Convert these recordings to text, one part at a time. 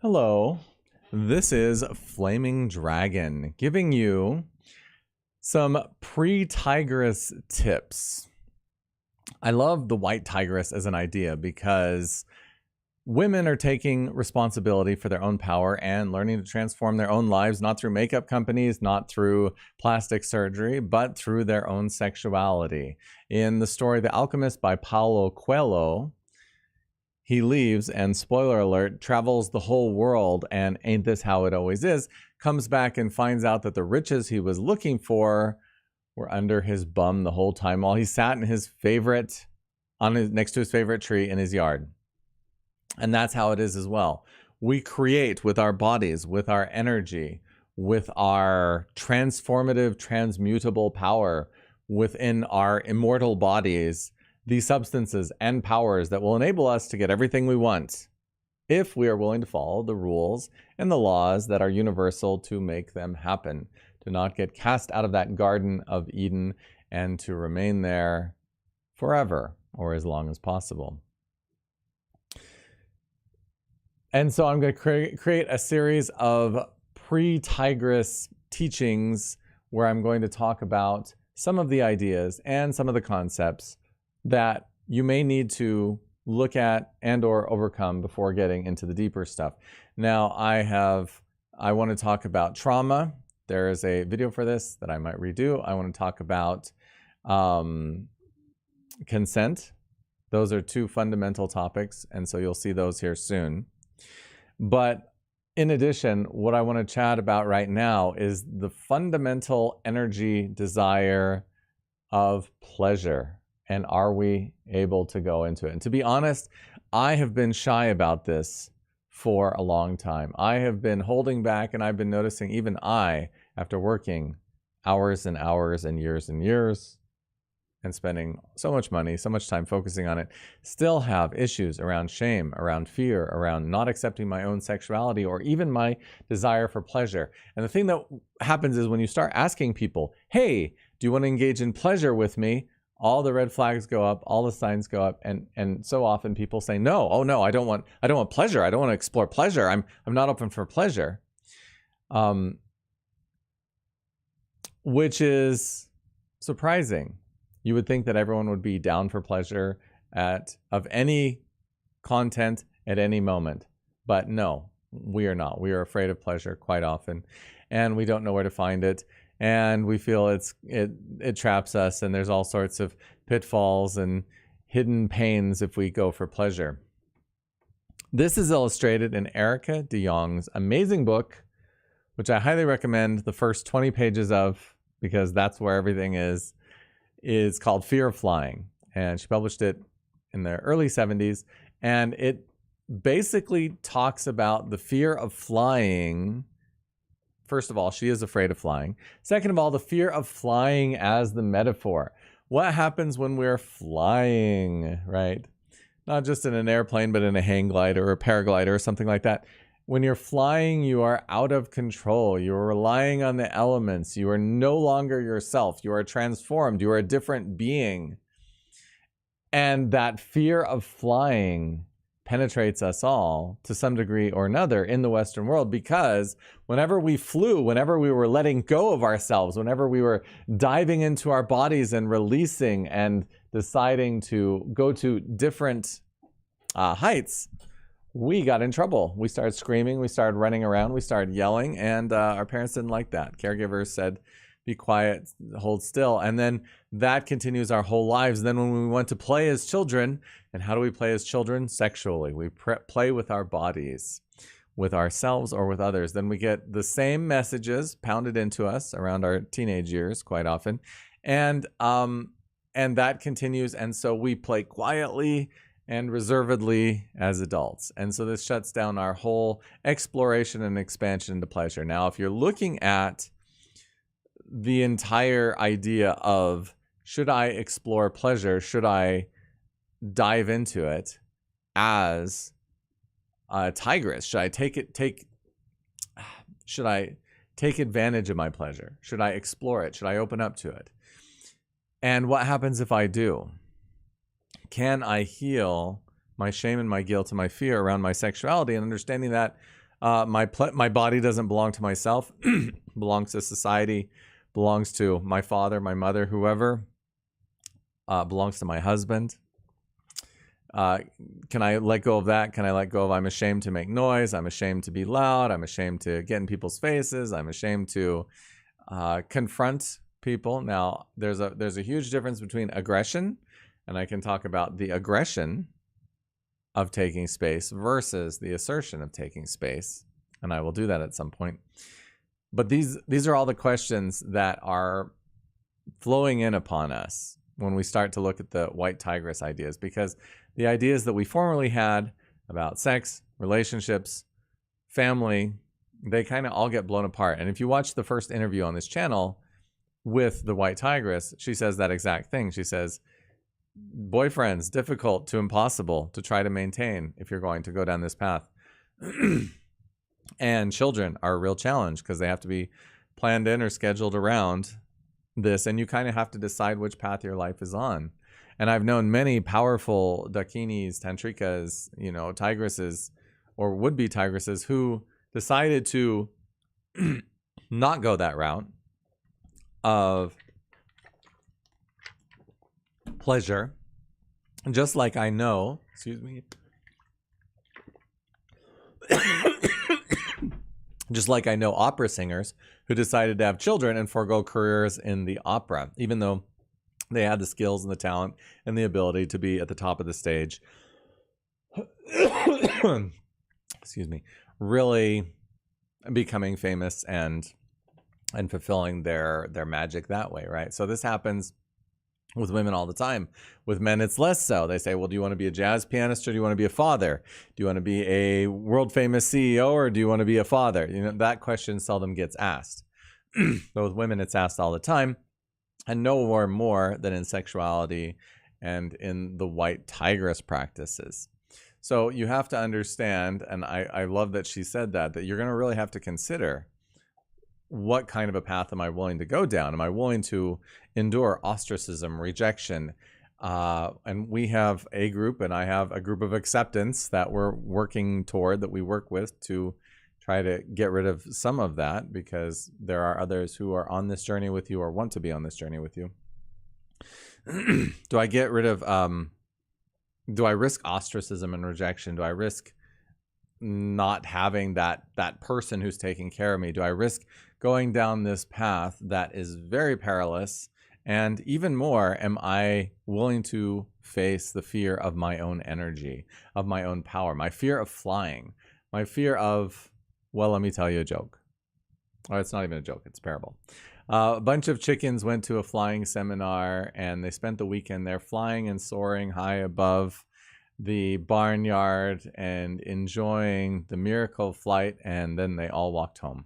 Hello, this is Flaming Dragon giving you some pre-Tigress tips. I love the white tigress as an idea because women are taking responsibility for their own power and learning to transform their own lives, not through makeup companies, not through plastic surgery, but through their own sexuality. In the story The Alchemist by Paulo Coelho, he leaves and, spoiler alert, travels the whole world and ain't this how it always is, comes back and finds out that the riches he was looking for were under his bum the whole time while he sat in his favorite, next to his favorite tree in his yard. And that's how it is as well. We create with our bodies, with our energy, with our transformative, transmutable power within our immortal bodies, these substances and powers that will enable us to get everything we want if we are willing to follow the rules and the laws that are universal to make them happen, to not get cast out of that Garden of Eden and to remain there forever or as long as possible. And so I'm going to create a series of pre-Tigress teachings where I'm going to talk about some of the ideas and some of the concepts that you may need to look at and or overcome before getting into the deeper stuff. Now, I want to talk about trauma. There is a video for this that I might redo. I want to talk about consent. Those are two fundamental topics, and so you'll see those here soon. But in addition, what I want to chat about right now is the fundamental energy desire of pleasure. And are we able to go into it? And to be honest, I have been shy about this for a long time. I have been holding back, and I've been noticing even I, after working hours and hours and years and spending so much money, so much time focusing on it, still have issues around shame, around fear, around not accepting my own sexuality or even my desire for pleasure. And the thing that happens is when you start asking people, hey, do you want to engage in pleasure with me? All the red flags go up, all the signs go up, and so often people say, no, oh no, I don't want pleasure. I don't want to explore pleasure. I'm not open for pleasure. Which is surprising. You would think that everyone would be down for pleasure of any content at any moment. But no, we are not. We are afraid of pleasure quite often, and we don't know where to find it. And we feel it traps us, and there's all sorts of pitfalls and hidden pains if we go for pleasure. This is illustrated in Erica de Jong's amazing book, which I highly recommend the first 20 pages of, because that's where everything is called Fear of Flying. And she published it in the early 70s. And it basically talks about the fear of flying. First of all, she is afraid of flying. Second of all, the fear of flying as the metaphor. What happens when we're flying, right? Not just in an airplane, but in a hang glider or a paraglider or something like that. When you're flying, you are out of control. You are relying on the elements. You are no longer yourself. You are transformed. You are a different being. And that fear of flying penetrates us all to some degree or another in the Western world, because whenever we flew, whenever we were letting go of ourselves, whenever we were diving into our bodies and releasing and deciding to go to different heights, we got in trouble. We started screaming, we started running around, we started yelling, and our parents didn't like that. Caregivers said, be quiet, hold still. And then that continues our whole lives. Then when we want to play as children, and how do we play as children? Sexually. We play with our bodies, with ourselves or with others. Then we get the same messages pounded into us around our teenage years quite often. And that continues. And so we play quietly and reservedly as adults. And so this shuts down our whole exploration and expansion into pleasure. Now, if you're looking at the entire idea of, should I explore pleasure? Should I dive into it as a tigress? Should I take advantage of my pleasure? Should I explore it? Should I open up to it? And what happens if I do? Can I heal my shame and my guilt and my fear around my sexuality, and understanding that My body doesn't belong to myself, belongs to society, belongs to my father, my mother, whoever, belongs to my husband. Can I let go of that? Can I let go of I'm ashamed to make noise? I'm ashamed to be loud. I'm ashamed to get in people's faces. I'm ashamed to confront people. Now, there's a huge difference between aggression, and I can talk about the aggression of taking space versus the assertion of taking space, and I will do that at some point. But these are all the questions that are flowing in upon us when we start to look at the white tigress ideas, because the ideas that we formerly had about sex, relationships, family, they kind of all get blown apart. And if you watch the first interview on this channel with the white tigress, she says that exact thing. She says, boyfriends, difficult to impossible to try to maintain if you're going to go down this path. And children are a real challenge because they have to be planned in or scheduled around this, and you kind of have to decide which path your life is on. And I've known many powerful dakinis, tantrikas, tigresses or would-be tigresses who decided to not go that route of pleasure, just like I know, just like I know opera singers who decided to have children and forego careers in the opera, even though they had the skills and the talent and the ability to be at the top of the stage. Excuse me. Really becoming famous and fulfilling their magic that way, right? So this happens with women all the time. With men, it's less so. They say, well, do you want to be a jazz pianist or do you want to be a father? Do you want to be a world famous CEO or do you want to be a father? That question seldom gets asked. But with women, it's asked all the time, and nowhere more than in sexuality and in the white tigress practices. So you have to understand, and I love that she said that you're going to really have to consider, what kind of a path am I willing to go down? Am I willing to endure ostracism, rejection? And we have a group, and I have a group of acceptance that we're working toward, that we work with to try to get rid of some of that, because there are others who are on this journey with you or want to be on this journey with you. Do I get rid of, do I risk ostracism and rejection? Do I risk not having that person who's taking care of me? Do I risk going down this path that is very perilous? And even more, am I willing to face the fear of my own energy, of my own power, my fear of flying, my fear of, well, let me tell you a joke. Oh, it's not even a joke, it's a parable. A bunch of chickens went to a flying seminar, and they spent the weekend there flying and soaring high above the barnyard and enjoying the miracle of flight, and then they all walked home.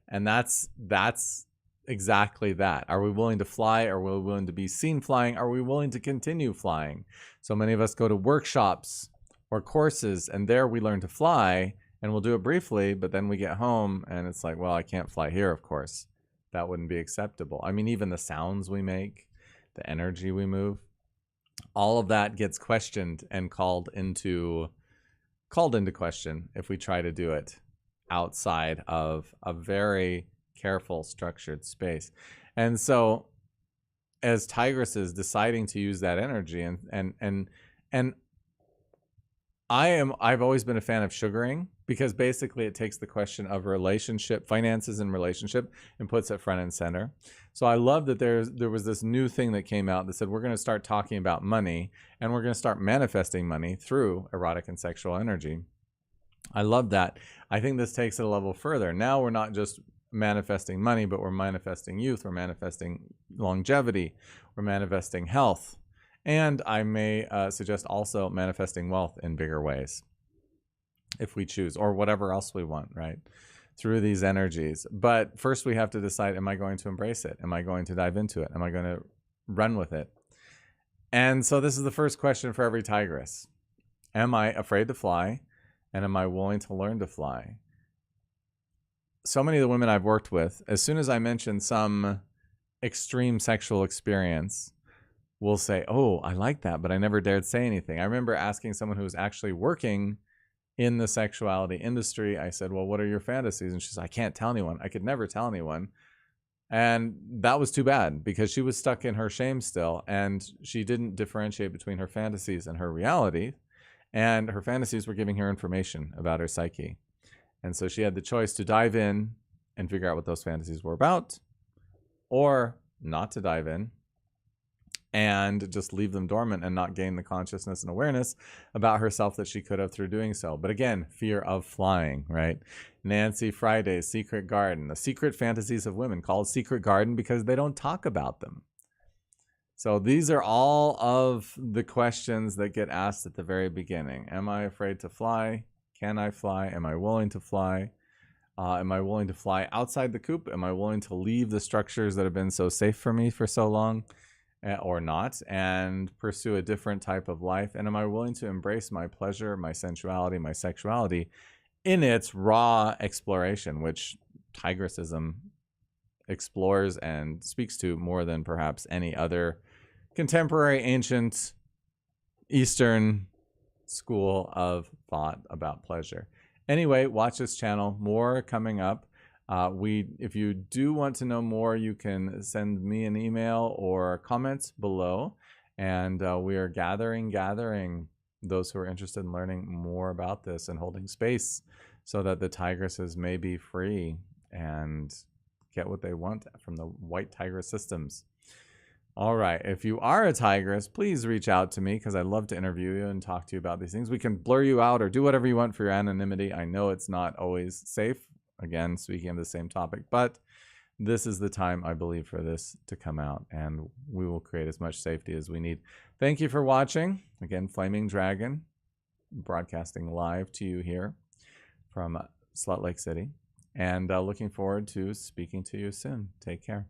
And that's exactly that. Are we willing to fly? Are we willing to be seen flying? Are we willing to continue flying? So many of us go to workshops or courses, and there we learn to fly, and we'll do it briefly, but then we get home and it's like, well, I can't fly here, of course. That wouldn't be acceptable. I mean, even the sounds we make, the energy we move, all of that gets questioned and called into question if we try to do it outside of a very careful, structured space. And so as tigresses deciding to use that energy, and I've always been a fan of sugaring, because basically it takes the question of relationship, finances and relationship, and puts it front and center. So I love that there was this new thing that came out that said we're going to start talking about money, and we're going to start manifesting money through erotic and sexual energy. I love that. I think this takes it a level further. Now we're not just manifesting money, but we're manifesting youth, we're manifesting longevity, we're manifesting health, and I may suggest also manifesting wealth in bigger ways, if we choose, or whatever else we want, right? Through these energies. But first we have to decide, am I going to embrace it? Am I going to dive into it? Am I going to run with it? And so this is the first question for every tigress. Am I afraid to fly? And am I willing to learn to fly? So many of the women I've worked with, as soon as I mention some extreme sexual experience, will say, oh, I like that, but I never dared say anything. I remember asking someone who was actually working in the sexuality industry. I said, well, what are your fantasies? And she's like, I can't tell anyone. I could never tell anyone. And that was too bad because she was stuck in her shame still, and she didn't differentiate between her fantasies and her reality. And her fantasies were giving her information about her psyche. And so she had the choice to dive in and figure out what those fantasies were about, or not to dive in and just leave them dormant and not gain the consciousness and awareness about herself that she could have through doing so. But again, fear of flying, right? Nancy Friday's Secret Garden, the secret fantasies of women, called Secret Garden because they don't talk about them. So these are all of the questions that get asked at the very beginning. Am I afraid to fly? Can I fly? Am I willing to fly? Am I willing to fly outside the coop? Am I willing to leave the structures that have been so safe for me for so long? Or not, and pursue a different type of life? And am I willing to embrace my pleasure, my sensuality, my sexuality in its raw exploration, which Tigressism explores and speaks to more than perhaps any other contemporary ancient Eastern school of thought about pleasure. Anyway, watch this channel. More coming up. If you do want to know more, you can send me an email or comments below, and we are gathering those who are interested in learning more about this and holding space so that the tigresses may be free and get what they want from the white tigress systems. All right, if you are a tigress, please reach out to me because I'd love to interview you and talk to you about these things. We can blur you out or do whatever you want for your anonymity. I know it's not always safe. Again, speaking of the same topic, but this is the time, I believe, for this to come out, and we will create as much safety as we need. Thank you for watching. Again, Flaming Dragon, broadcasting live to you here from Salt Lake City, and looking forward to speaking to you soon. Take care.